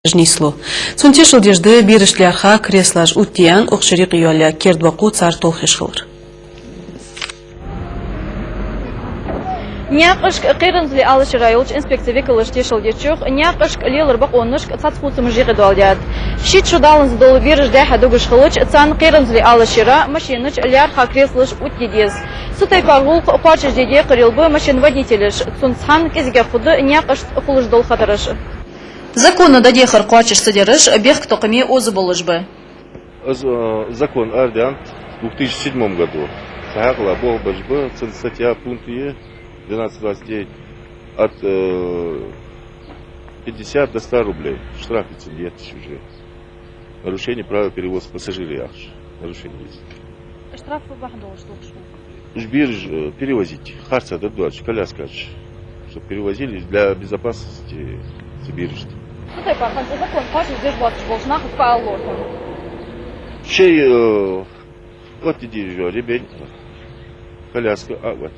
Жнисло. Сунтешил дежды биришлярха креслаж утиян оқширик юаля кердваку цар толхишхылыр. Някышк қирынзли алыш райолч инспекция векалыш тешил дечух, някышк лелыр бақ онышк цацқуцым жиғы дуалдят. Шит шудалынз долы бирыш дәхә дугыш хылыч, цан қирынзли алышыра, машиныч лярха креслыш утдедез. Сутай паргулк қуачыш деде қырылбы машин водителіш, цунцхан кезге худы някыш хулыш дол хатырыш. Законно дадехар қуачыш садерыш, бег тоқыме озы болыш бы. Закон Ардиант в 2007 году. Сахакла был бы статья пункты 12.29 от 50 до 100 рублей. Штраф нет уже. Нарушение права перевоза пассажиров. Нарушение есть. Штраф бахдол что? Жбирж перевозить. Харца дадут, коляска, чтобы перевозили для безопасности Сибиришь. Сутай пархан закон қуачыш деш батыш болшына қысқа аллортын. Чей вот иди ремень, коляска, вот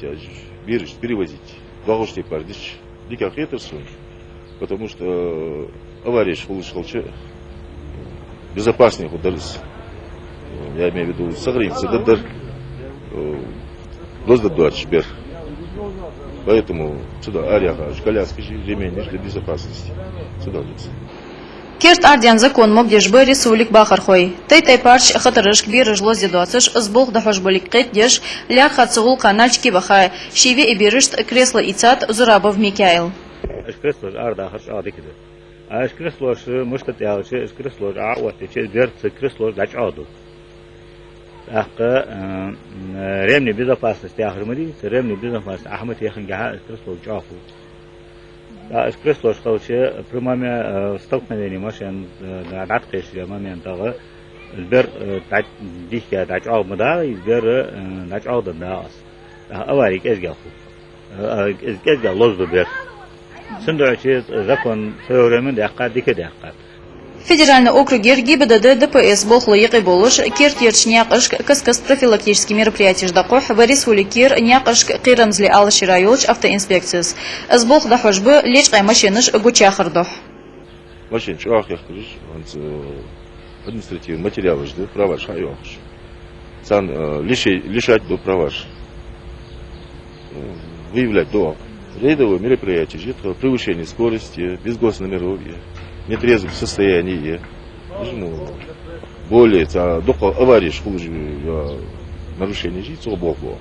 берешь, перевозить. Должны пардиш, никак это сунь, потому что авария шел безопаснее удались. Я имею в виду согреться, да доздадут бер. Поэтому сюда аряга, коляски, ремень для безопасности. Сюда лица. Керт Ардиан закон мобдеш бы рисулик бахархой. Тай парч хатарыш бирыш лози дуацыш сболх дахош болик кайтдеш ля хацугул канальчики бахай шиве и бирышт кресло ицат зурабов Микаил. Кресло арда хаш адикиде. Кресло муштат ялче кресло аавати че берц кресло дач аду. Ремни безопасности ахмади, ремни безопасности ахмад яхан гаха кресло чафу. Кресло что при моменте столкновения машин наткнешься момента сбер дихя дач алмада и сбер дач алдана аварий кезгаху кезгах лозду бер сындачи закон теоремен дакка дикедакка Федеральный округ ГИБДД ДПС болхлы яқы болыш, кертерч някышк кыскыс профилактический мероприятий ждақох, варис уликер някышк қиранзли алыши райолч автоинспекцияс. Сболх дахожбы лечқай машиныш гучахырдох. Машин чуах яхтырыш, административный материал жды, права шайош. Сан лишать до права. Выявлять до рейдового мероприятия, превышение скорости, без госномеров. Нетрезвом состоянии, более аварии нарушение жизни было.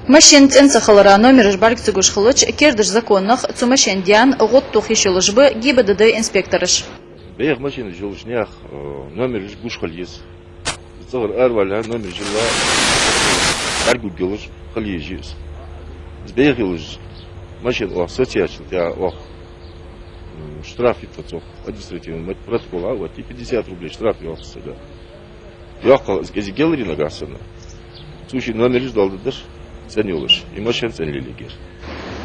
Машин ценцахалара номер жбарк цугуш хлыч кердыш законных цумашен диан год тухишылыш бы ГИБДД инспекторыш. Бег машина жилышнях номер жгуш хальес. Цагар арваля номер жила аргу гилыш хальежис. Сбег гилыш машина социальный я штраф административный протокол, вот и 50 рублей штраф ёхса, да. Ёхал, если гелери нагасана, случай номер ждал дашь, ценилыш, и машин ценили гер.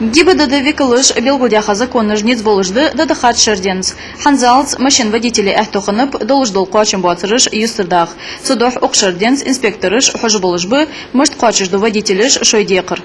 ГИБДД векалыш белгудяха законны жниц болыжды дадахат шерденс. Ханзалц машин водители ахтоханып долждол куачым буатырыш юстырдах. Судох окшерденс инспекторыш хожу болыжбы, может куачыжду водителыш шойдекыр.